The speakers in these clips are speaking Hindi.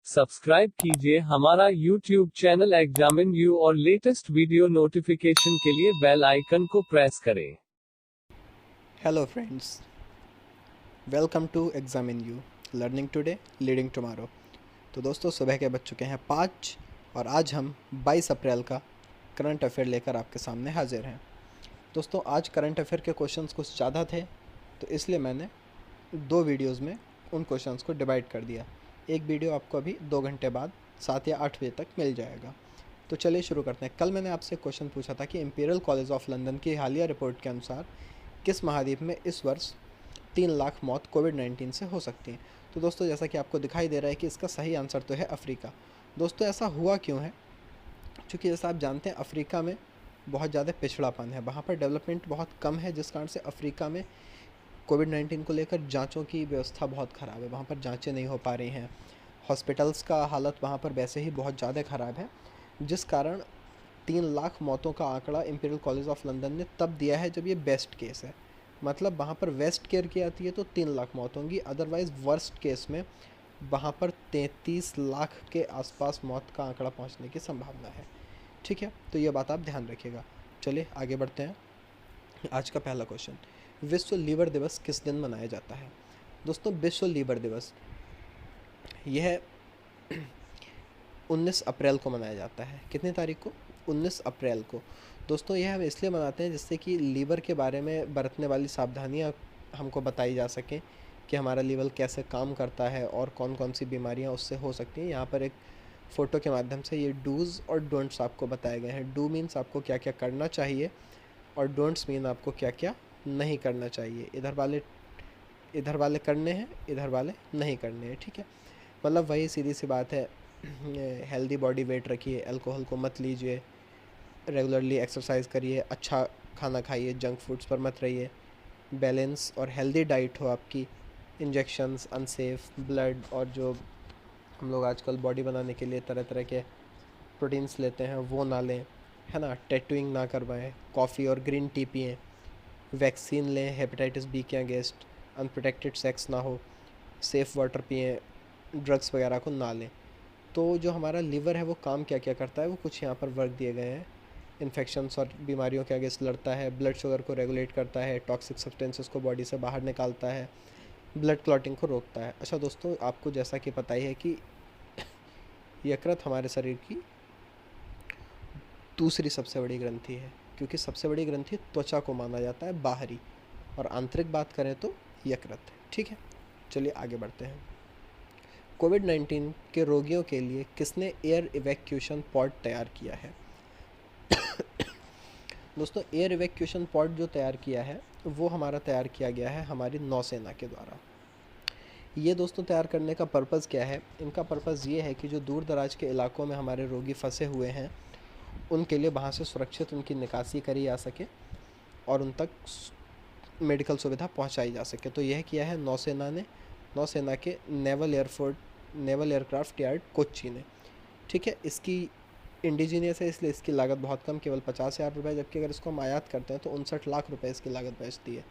सब्सक्राइब कीजिए हमारा YouTube चैनल एग्जामिन यू और लेटेस्ट वीडियो नोटिफिकेशन के लिए बेल आइकन को प्रेस करें। Hello friends, welcome to examine you, learning today leading tomorrow. तो दोस्तों, सुबह के बज चुके हैं 5 और आज हम 22 अप्रैल का करंट अफेयर लेकर आपके सामने हाजिर हैं। दोस्तों, आज करंट अफेयर के क्वेश्चंस कुछ ज़्यादा थे, तो इसलिए मैंने 2 वीडियोज़ में उन क्वेश्चंस को डिवाइड कर दिया। एक वीडियो आपको अभी 2 घंटे बाद 7 या 8 बजे तक मिल जाएगा। तो चलिए शुरू करते हैं। कल मैंने आपसे क्वेश्चन पूछा था कि इंपीरियल कॉलेज ऑफ लंदन की हालिया रिपोर्ट के अनुसार किस महाद्वीप में इस वर्ष 3 लाख मौत कोविड-19 से हो सकती हैं। तो दोस्तों, जैसा कि आपको दिखाई दे रहा है कि इसका सही आंसर तो है अफ्रीका। दोस्तों, ऐसा हुआ क्यों है? क्योंकि जैसा आप जानते हैं, अफ्रीका में बहुत ज़्यादा पिछड़ापन है, वहाँ पर डेवलपमेंट बहुत कम है, जिस कारण से अफ्रीका में कोविड-19 को लेकर जांचों की व्यवस्था बहुत ख़राब है। वहाँ पर जांचें नहीं हो पा रही हैं। हॉस्पिटल्स का हालत वहाँ पर वैसे ही बहुत ज़्यादा ख़राब है, जिस कारण 3 लाख मौतों का आंकड़ा इंपीरियल कॉलेज ऑफ लंदन ने तब दिया है जब ये बेस्ट केस है। मतलब वहाँ पर वेस्ट केयर की आती है तो 3 लाख मौत होंगी, अदरवाइज़ वर्स्ट केस में वहाँ पर 33 लाख के आसपास मौत का आंकड़ा पहुँचने की संभावना है। ठीक है, तो ये बात आप ध्यान रखिएगा। चलिए आगे बढ़ते हैं। आज का पहला क्वेश्चन, विश्व लीवर दिवस किस दिन मनाया जाता है? दोस्तों, विश्व लीवर दिवस यह 19 अप्रैल को मनाया जाता है। कितनी तारीख को? 19 अप्रैल को। दोस्तों, यह हम इसलिए मनाते हैं जिससे कि लीवर के बारे में बरतने वाली सावधानियां हमको बताई जा सकें कि हमारा लीवर कैसे काम करता है और कौन कौन सी बीमारियां उससे हो सकती हैं। यहाँ पर एक फ़ोटो के माध्यम से ये डूज़ और डोंट्स आपको बताए गए हैं। डू मीन्स आपको क्या क्या करना चाहिए और डोंट्स मीन आपको क्या क्या नहीं करना चाहिए। इधर वाले करने हैं, इधर वाले नहीं करने हैं। ठीक है, मतलब वही सीधी सी बात है। हेल्दी बॉडी वेट रखिए, अल्कोहल को मत लीजिए, रेगुलरली एक्सरसाइज करिए, अच्छा खाना खाइए, जंक फूड्स पर मत रहिए, बैलेंस और हेल्दी डाइट हो आपकी, इंजेक्शंस अनसेफ, ब्लड और जो हम लोग आजकल बॉडी बनाने के लिए तरह तरह के प्रोटीन्स लेते हैं वो ना लें, है ना, टैटूइंग ना करवाएं, कॉफ़ी और ग्रीन टी पिएँ, वैक्सीन लें हेपेटाइटिस बी के अगेंस्ट, अनप्रोटेक्टेड सेक्स ना हो, सेफ़ वाटर पिएँ, ड्रग्स वगैरह को ना लें। तो जो हमारा लीवर है वो काम क्या क्या करता है, वो कुछ यहाँ पर वर्क दिए गए हैं। इन्फेक्शंस और बीमारियों के अगेंस्ट लड़ता है, ब्लड शुगर को रेगुलेट करता है, टॉक्सिक सब्सटेंसेस को बॉडी से बाहर निकालता है, ब्लड क्लॉटिंग को रोकता है। अच्छा दोस्तों, आपको जैसा कि पता ही है कि यकृत हमारे शरीर की दूसरी सबसे बड़ी ग्रंथि है, क्योंकि सबसे बड़ी ग्रंथि त्वचा को माना जाता है बाहरी, और आंतरिक बात करें तो यकृत है। ठीक है, चलिए आगे बढ़ते हैं। कोविड-19 के रोगियों के लिए किसने एयर इवैक्यूएशन पॉड तैयार किया है? दोस्तों, एयर इवैक्यूएशन पॉड जो तैयार किया है वो हमारा तैयार किया गया है हमारी नौसेना के द्वारा। ये दोस्तों तैयार करने का पर्पज़ क्या है? इनका पर्पज़ ये है कि जो दूर दराज के इलाकों में हमारे रोगी फंसे हुए हैं उनके लिए वहाँ से सुरक्षित उनकी निकासी करी जा सके और उन तक मेडिकल सुविधा पहुँचाई जा सके। तो यह किया है नौसेना ने, नौसेना के नेवल एयरक्राफ्ट यार्ड कोच्चि ने। ठीक है, इसकी इंडिजीनियस है इसलिए इसकी लागत बहुत कम, केवल 50,000 रुपये, जबकि अगर इसको हम आयात करते हैं तो 59 लाख रुपए इसकी लागत बचती है।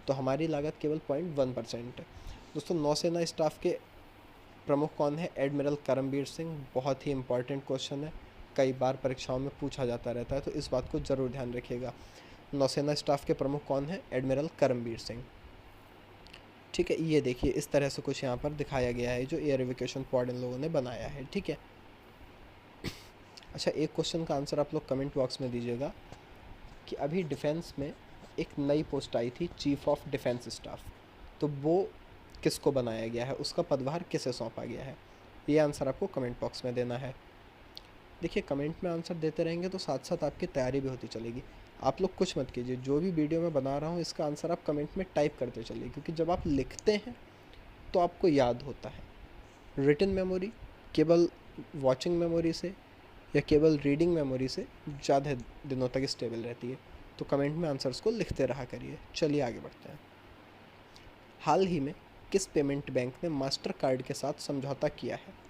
तो हमारी लागत केवल 0.1% है। दोस्तों, नौसेना स्टाफ के प्रमुख कौन है? एडमिरल करमबीर सिंह। बहुत ही इंपॉर्टेंट क्वेश्चन है, कई बार परीक्षाओं में पूछा जाता रहता है, तो इस बात को ज़रूर ध्यान रखिएगा। नौसेना स्टाफ के प्रमुख कौन है? एडमिरल करमबीर सिंह। ठीक है, ये देखिए इस तरह से कुछ यहाँ पर दिखाया गया है जो एयर इवैक्यूएशन पॉड इन लोगों ने बनाया है। ठीक है, अच्छा, एक क्वेश्चन का आंसर आप लोग कमेंट बॉक्स में दीजिएगा कि अभी डिफेंस में एक नई पोस्ट आई थी, चीफ ऑफ डिफेंस स्टाफ, तो वो किसको बनाया गया है, उसका पदभार किसे सौंपा गया है? ये आंसर आपको कमेंट बॉक्स में देना है। देखिए, कमेंट में आंसर देते रहेंगे तो साथ साथ आपकी तैयारी भी होती चलेगी। आप लोग कुछ मत कीजिए, जो भी वीडियो मैं बना रहा हूँ इसका आंसर आप कमेंट में टाइप करते चलिए, क्योंकि जब आप लिखते हैं तो आपको याद होता है। रिटन मेमोरी केवल वॉचिंग मेमोरी से या केवल रीडिंग मेमोरी से ज़्यादा दिनों तक स्टेबल रहती है। तो कमेंट में आंसर्स को लिखते रहा करिए। चलिए आगे बढ़ते हैं। हाल ही में किस पेमेंट बैंक ने मास्टर कार्ड के साथ समझौता किया है?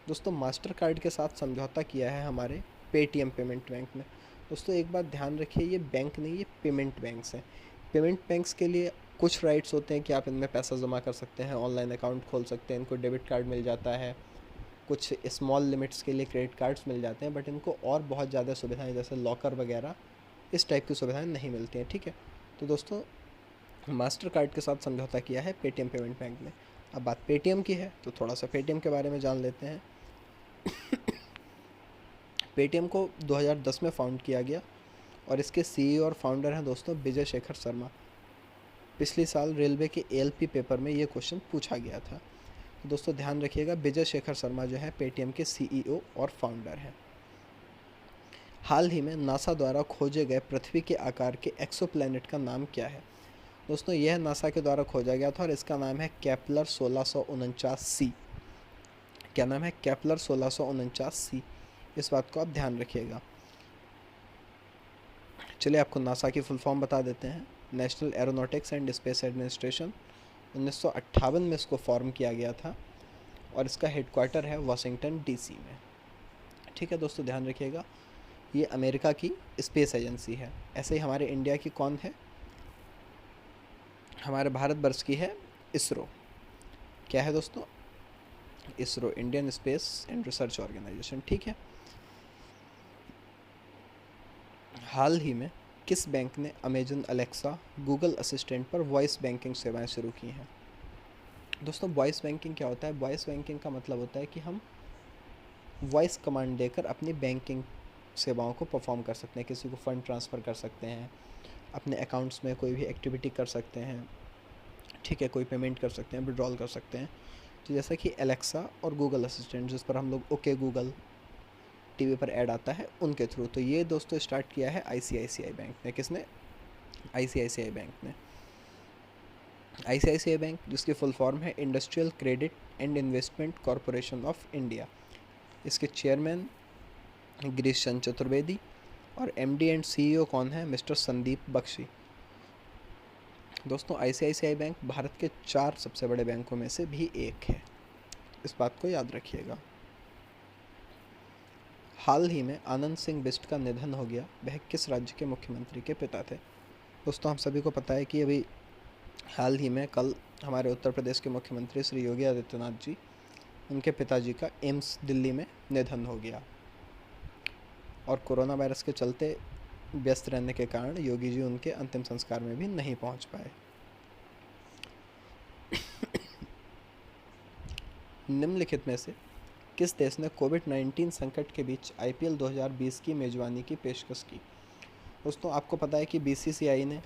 दोस्तों, मास्टर कार्ड के साथ समझौता किया है हमारे पेटीएम पेमेंट बैंक ने। दोस्तों, एक बात ध्यान रखिए, ये बैंक नहीं, ये पेमेंट बैंक्स हैं। पेमेंट बैंक्स के लिए कुछ राइट्स होते हैं कि आप इनमें पैसा जमा कर सकते हैं, ऑनलाइन अकाउंट खोल सकते हैं, इनको डेबिट कार्ड मिल जाता है, कुछ स्मॉल लिमिट्स के लिए क्रेडिट कार्ड्स मिल जाते हैं, बट इनको और बहुत ज़्यादा सुविधाएं जैसे लॉकर वगैरह इस टाइप की सुविधाएं नहीं मिलती हैं। ठीक है, तो दोस्तों मास्टर कार्ड के साथ समझौता किया है पेटीएम पेमेंट बैंक ने। अब बात पेटीएम की है तो थोड़ा सा पेटीएम के बारे में जान लेते हैं। पेटीएम को 2010 में फाउंड किया गया और इसके सीईओ और फाउंडर हैं दोस्तों विजय शेखर शर्मा। पिछले साल रेलवे के एएलपी पेपर में ये क्वेश्चन पूछा गया था। तो दोस्तों ध्यान रखिएगा, विजय शेखर शर्मा जो है पेटीएम के सीईओ और फाउंडर हैं। हाल ही में नासा द्वारा खोजे गए पृथ्वी के आकार के एक्सोप्लैनेट का नाम क्या है? दोस्तों यह नासा के द्वारा खोजा गया था और इसका नाम है केपलर 1649c। क्या नाम है? Kepler 1649c। इस बात को आप ध्यान रखिएगा। चलिए आपको नासा की फुल फॉर्म बता देते हैं। National aeronautics and space administration. 1958 में इसको फॉर्म किया गया था और इसका हेडक्वार्टर है वाशिंगटन डीसी में। ठीक है दोस्तों, ध्यान रखिएगा, ये अमेरिका की स्पेस एजेंसी है। ऐसे ही हमारे इंडिया की कौन है? हमारे भारतवर्ष की है इसरो। क्या है दोस्तों? ISRO, Indian space and research organisation. ठीक है, हाल ही में किस बैंक ने अमेजन अलेक्सा, गूगल असिस्टेंट पर वॉइस बैंकिंग सेवाएं शुरू की हैं? दोस्तों वॉइस बैंकिंग क्या होता है? वॉइस बैंकिंग का मतलब होता है कि हम वॉइस कमांड देकर अपनी बैंकिंग सेवाओं को परफॉर्म कर सकते हैं। किसी को फ़ंड ट्रांसफ़र कर सकते हैं, अपने अकाउंट्स में कोई भी एक्टिविटी कर सकते हैं। ठीक है, कोई पेमेंट कर सकते हैं, विड्रॉल कर सकते हैं। तो जैसा कि एलेक्सा और गूगल असिस्टेंट, जिस पर हम लोग ओके गूगल टीवी पर ऐड आता है, उनके थ्रू। तो ये दोस्तों स्टार्ट किया है आईसीआईसीआई बैंक ने। किसने? आईसीआईसीआई बैंक ने। आईसीआईसीआई बैंक जिसकी फुल फॉर्म है industrial credit and investment corporation of India. इसके चेयरमैन गिरीश चंद्र चतुर्वेदी और एमडी एंड सीईओ कौन है? मिस्टर संदीप बख्शी। दोस्तों आईसीआईसीआई बैंक भारत के 4 सबसे बड़े बैंकों में से भी एक है, इस बात को याद रखिएगा। हाल ही में आनंद सिंह बिष्ट का निधन हो गया। वह किस राज्य के मुख्यमंत्री के पिता थे? दोस्तों हम सभी को पता है कि अभी हाल ही में कल हमारे उत्तर प्रदेश के मुख्यमंत्री श्री योगी आदित्यनाथ जी, उनके पिताजी का एम्स दिल्ली में निधन हो गया और कोरोना वायरस के चलते व्यस्त रहने के कारण योगी जी उनके अंतिम संस्कार में भी नहीं पहुंच पाए। निम्नलिखित में से किस देश ने कोविड-19 संकट के बीच आईपीएल 2020 की मेजबानी की पेशकश की? दोस्तों आपको पता है कि बीसीसीआई ने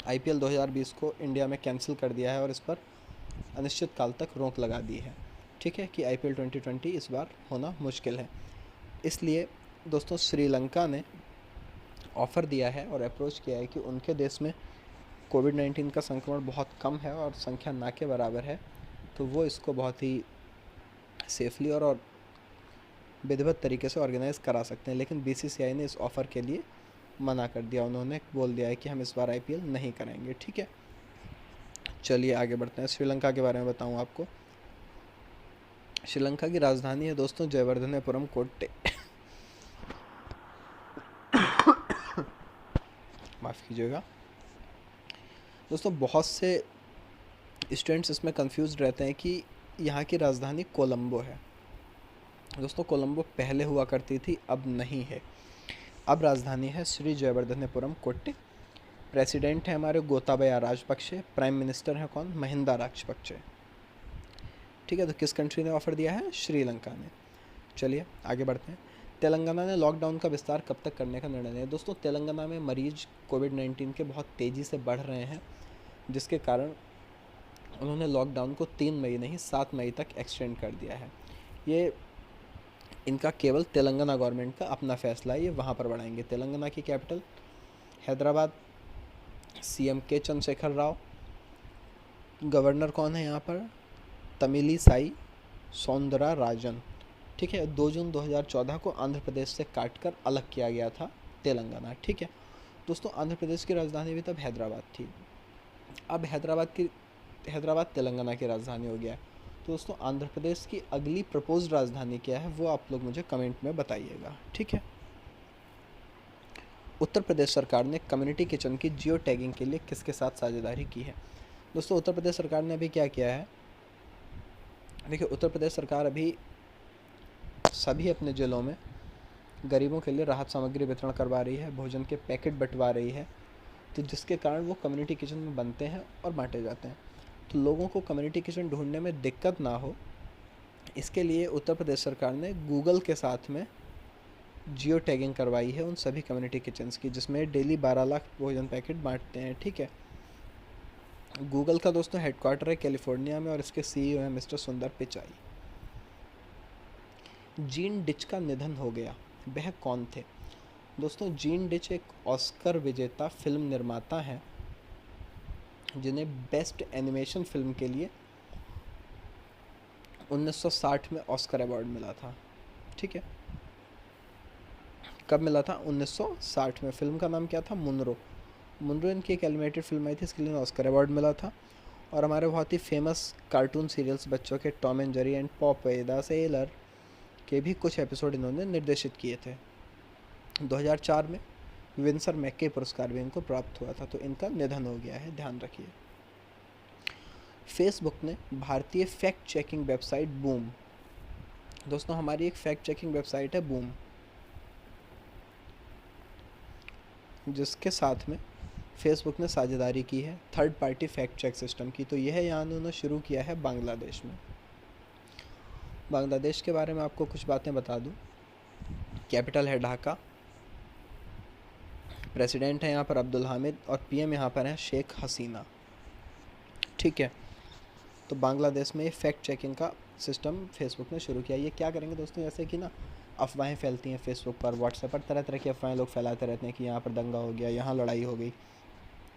आईपीएल 2020 को इंडिया में कैंसिल कर दिया है और इस पर अनिश्चित काल तक रोक लगा दी है। ठीक है, कि आईपीएल 2020 इस बार होना मुश्किल है। इसलिए दोस्तों श्रीलंका ने ऑफ़र दिया है और अप्रोच किया है कि उनके देश में कोविड-19 का संक्रमण बहुत कम है और संख्या ना के बराबर है, तो वो इसको बहुत ही सेफली और विधिवत तरीके से ऑर्गेनाइज़ करा सकते हैं। लेकिन बीसीसीआई ने इस ऑफ़र के लिए मना कर दिया। उन्होंने बोल दिया है कि हम इस बार आईपीएल नहीं करेंगे। ठीक है, चलिए आगे बढ़ते हैं। श्रीलंका के बारे में बताऊं आपको। श्रीलंका की राजधानी है दोस्तों जयवर्धनेपुरम कोट्टे। माफ़ कीजिएगा दोस्तों, बहुत से स्टूडेंट्स इसमें कंफ्यूज रहते हैं कि यहाँ की राजधानी कोलंबो है। दोस्तों कोलंबो पहले हुआ करती थी, अब नहीं है। अब राजधानी है श्री जयवर्धनेपुरम कोट्टे। प्रेसिडेंट है हमारे गोताबया राजपक्षे। प्राइम मिनिस्टर हैं कौन? महिंदा राजपक्षे। ठीक है, तो किस कंट्री ने ऑफ़र दिया है? श्रीलंका ने। चलिए आगे बढ़ते हैं। तेलंगाना ने लॉकडाउन का विस्तार कब तक करने का निर्णय लिया? दोस्तों तेलंगाना में मरीज कोविड-19 के बहुत तेज़ी से बढ़ रहे हैं, जिसके कारण उन्होंने लॉकडाउन को 3 मई नहीं 7 मई तक एक्सटेंड कर दिया है। ये इनका केवल तेलंगाना गवर्नमेंट का अपना फैसला है, ये वहाँ पर बढ़ाएंगे। तेलंगाना की कैपिटल हैदराबाद। सीएम के चंद्रशेखर राव। गवर्नर कौन है यहाँ पर? तमिली साई सौंदरा राजन। ठीक है, 2 जून 2014 को आंध्र प्रदेश से काटकर अलग किया गया था तेलंगाना। ठीक है दोस्तों, आंध्र प्रदेश की राजधानी भी तब हैदराबाद थी। अब हैदराबाद तेलंगाना की राजधानी हो गया है। तो दोस्तों आंध्र प्रदेश की अगली प्रपोज्ड राजधानी क्या है वो आप लोग मुझे कमेंट में बताइएगा। ठीक है, उत्तर प्रदेश सरकार ने कम्युनिटी किचन की जियो टैगिंग के लिए किसके साथ साझेदारी की है? दोस्तों उत्तर प्रदेश सरकार ने अभी क्या किया है? देखिए उत्तर प्रदेश सरकार अभी सभी अपने ज़िलों में गरीबों के लिए राहत सामग्री वितरण करवा रही है, भोजन के पैकेट बंटवा रही है, तो जिसके कारण वो कम्युनिटी किचन में बनते हैं और बांटे जाते हैं। तो लोगों को कम्युनिटी किचन ढूंढने में दिक्कत ना हो, इसके लिए उत्तर प्रदेश सरकार ने गूगल के साथ में जियो टैगिंग करवाई है उन सभी कम्युनिटी किचन्स की, जिसमें डेली 12 लाख भोजन पैकेट बांटते हैं। ठीक है। गूगल का दोस्तों हेडक्वार्टर है कैलिफोर्निया में और इसके सीईओ हैं मिस्टर सुंदर पिचाई। जीन डिच का निधन हो गया। वह कौन थे? दोस्तों जीन डिच एक ऑस्कर विजेता फिल्म निर्माता हैं जिन्हें बेस्ट एनिमेशन फिल्म के लिए 1960 में ऑस्कर अवार्ड मिला था। ठीक है। कब मिला था? 1960 में। फिल्म का नाम क्या था? मुनरो। मुनरो इनकी एक एनिमेटेड फिल्म आई थी, इसके लिए ऑस्कर अवार्ड मिला था। और हमारे बहुत ही फेमस कार्टून सीरियल्स बच्चों के Tom and Jerry and pauper the seller के भी कुछ एपिसोड इन्होंने निर्देशित किए थे। 2004 में विंसर मैक्के पुरस्कार भी इनको प्राप्त हुआ था। तो इनका निधन हो गया है, ध्यान रखिए। फेसबुक ने भारतीय फैक्ट चेकिंग वेबसाइट बूम, दोस्तों हमारी एक फैक्ट चेकिंग वेबसाइट है बूम, जिसके साथ में फेसबुक ने साझेदारी की है third party fact check system की। तो यह यहाँ उन्होंने शुरू किया है बांग्लादेश में। बांग्लादेश के बारे में आपको कुछ बातें बता दूं। कैपिटल है ढाका, प्रेसिडेंट है यहाँ पर अब्दुल हामिद और पीएम यहाँ पर है शेख हसीना। ठीक है। तो बांग्लादेश में फैक्ट चेकिंग का सिस्टम फेसबुक ने शुरू किया। ये क्या करेंगे दोस्तों, जैसे कि ना अफवाहें फैलती हैं फेसबुक पर, व्हाट्सएप पर तरह तरह की अफवाहें लोग फैलाते रहते हैं कि यहाँ पर दंगा हो गया, यहाँ लड़ाई हो गई।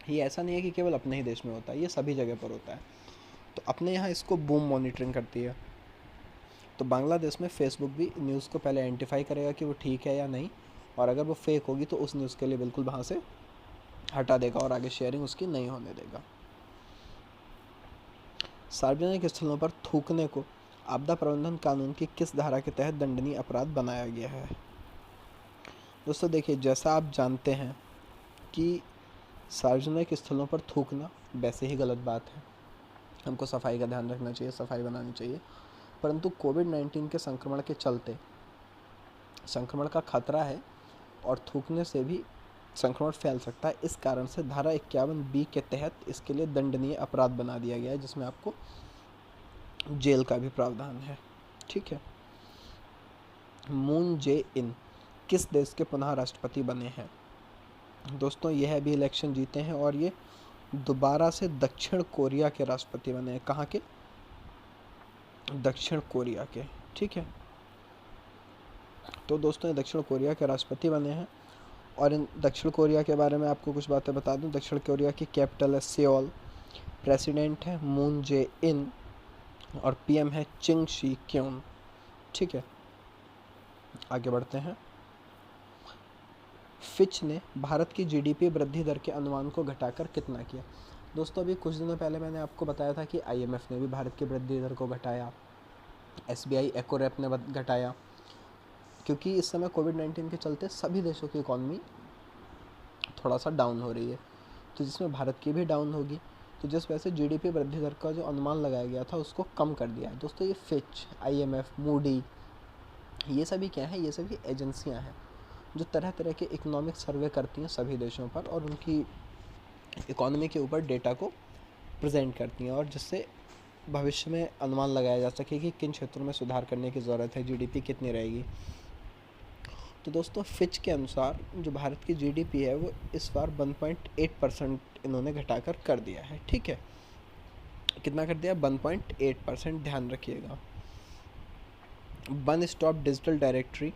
ये ऐसा नहीं है कि केवल अपने ही देश में होता है, ये सभी जगह पर होता है। तो अपने यहाँ इसको बूम मॉनिटरिंग करती है। तो बांग्लादेश में फेसबुक भी न्यूज़ को पहले आइडेंटिफाई करेगा कि वो ठीक है या नहीं, और अगर वो फेक होगी तो उस न्यूज़ के लिए बिल्कुल वहाँ से हटा देगा और आगे शेयरिंग उसकी नहीं होने देगा। सार्वजनिक स्थलों पर थूकने को आपदा प्रबंधन कानून की किस धारा के तहत दंडनीय अपराध बनाया गया है? दोस्तों देखिए, जैसा आप जानते हैं कि सार्वजनिक स्थलों पर थूकना वैसे ही गलत बात है, हमको सफाई का ध्यान रखना चाहिए, सफाई बनानी चाहिए। परंतु कोविड-19 के संक्रमण के चलते संक्रमण का खतरा है और थूकने से भी संक्रमण फैल सकता है। इस कारण से धारा 51B के तहत इसके लिए दंडनीय अपराध बना दिया गया है, जिसमें आपको जेल का भी प्रावधान है। ठीक है। मून जे इन किस देश के पुनः राष्ट्रपति बने हैं? दोस्तों यह भी इलेक्शन जीते हैं और ये दोबारा से दक्षिण कोरिया के राष्ट्रपति बने हैं। कहाँ के? दक्षिण कोरिया के। ठीक है। तो दोस्तों ये दक्षिण कोरिया के राष्ट्रपति बने हैं। और इन दक्षिण कोरिया के बारे में आपको कुछ बातें बता दूं। दक्षिण कोरिया की कैपिटल है सियोल, प्रेसिडेंट है मून जे इन और पीएम है चिंग शी क्योन। ठीक है। आगे बढ़ते हैं। फिच ने भारत की जीडीपी वृद्धि दर के अनुमान को घटाकर कितना किया? दोस्तों अभी कुछ दिनों पहले मैंने आपको बताया था कि आईएमएफ ने भी भारत की वृद्धि दर को घटाया, एसबीआई एकोरेप ने घटाया, क्योंकि इस समय कोविड-19 के चलते सभी देशों की इकॉनमी थोड़ा सा डाउन हो रही है, तो जिसमें भारत की भी डाउन होगी। तो जिस वजह से जीडीपी वृद्धि दर का जो अनुमान लगाया गया था उसको कम कर दिया है। दोस्तों ये फिच, आईएमएफ, मूडी, ये सभी क्या है? ये सभी एजेंसियां हैं जो तरह तरह के इकोनॉमिक सर्वे करती हैं सभी देशों पर और उनकी इकोनॉमी के ऊपर डेटा को प्रेजेंट करती हैं, और जिससे भविष्य में अनुमान लगाया जा सके कि किन क्षेत्रों में सुधार करने की ज़रूरत है, जीडीपी कितनी रहेगी। तो दोस्तों फिच के अनुसार जो भारत की जीडीपी है वो इस बार 1.8% इन्होंने घटाकर कर दिया है। ठीक है। कितना कर दिया? 1.8%। ध्यान रखिएगा। वन स्टॉप डिजिटल डायरेक्टरी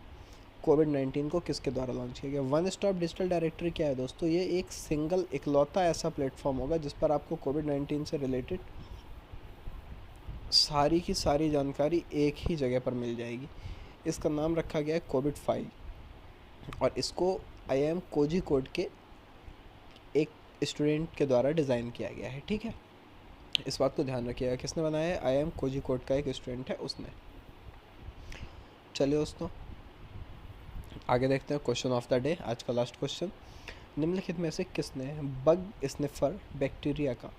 कोविड-19 को किसके द्वारा लॉन्च किया गया? वन स्टॉप डिजिटल डायरेक्टरी क्या है दोस्तों? ये एक सिंगल इकलौता ऐसा प्लेटफॉर्म होगा जिस पर आपको कोविड-19 से रिलेटेड सारी की सारी जानकारी एक ही जगह पर मिल जाएगी। इसका नाम रखा गया है कोविड फाइल और इसको IIM कोझिकोड के एक स्टूडेंट के द्वारा डिज़ाइन किया गया है। ठीक है। इस बात को ध्यान रखिएगा। किसने बनाया है? IIM कोझिकोड का एक स्टूडेंट है, उसने। चलिए दोस्तों आगे देखते हैं क्वेश्चन ऑफ द डे। आज का लास्ट क्वेश्चन, निम्नलिखित में से किसने बग स्निफर बैक्टीरिया का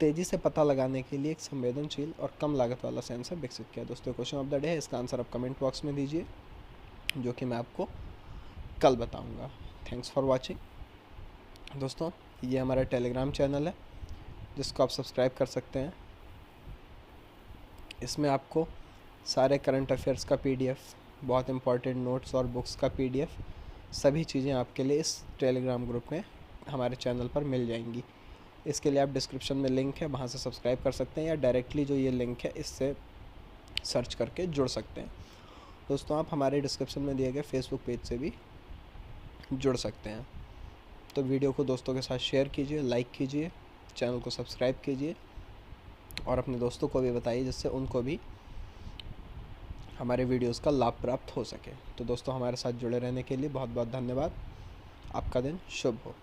तेज़ी से पता लगाने के लिए एक संवेदनशील और कम लागत वाला सेंसर विकसित किया। दोस्तों क्वेश्चन ऑफ द डे है, इसका आंसर आप कमेंट बॉक्स में दीजिए, जो कि मैं आपको कल बताऊंगा। Thanks for watching. दोस्तों ये हमारा टेलीग्राम चैनल है जिसको आप सब्सक्राइब कर सकते हैं। इसमें आपको सारे करंट अफेयर्स का PDF, बहुत इंपॉर्टेंट नोट्स और बुक्स का PDF, सभी चीज़ें आपके लिए इस टेलीग्राम ग्रुप में हमारे चैनल पर मिल जाएंगी। इसके लिए आप डिस्क्रिप्शन में लिंक है, वहाँ से सब्सक्राइब कर सकते हैं, या डायरेक्टली जो ये लिंक है इससे सर्च करके जुड़ सकते हैं। दोस्तों आप हमारे डिस्क्रिप्शन में दिए गए फेसबुक पेज से भी जुड़ सकते हैं। तो वीडियो को दोस्तों के साथ शेयर कीजिए, लाइक कीजिए, चैनल को सब्सक्राइब कीजिए और अपने दोस्तों को भी बताइए, जिससे उनको भी हमारे वीडियोस का लाभ प्राप्त हो सके। तो दोस्तों हमारे साथ जुड़े रहने के लिए बहुत बहुत धन्यवाद। आपका दिन शुभ हो।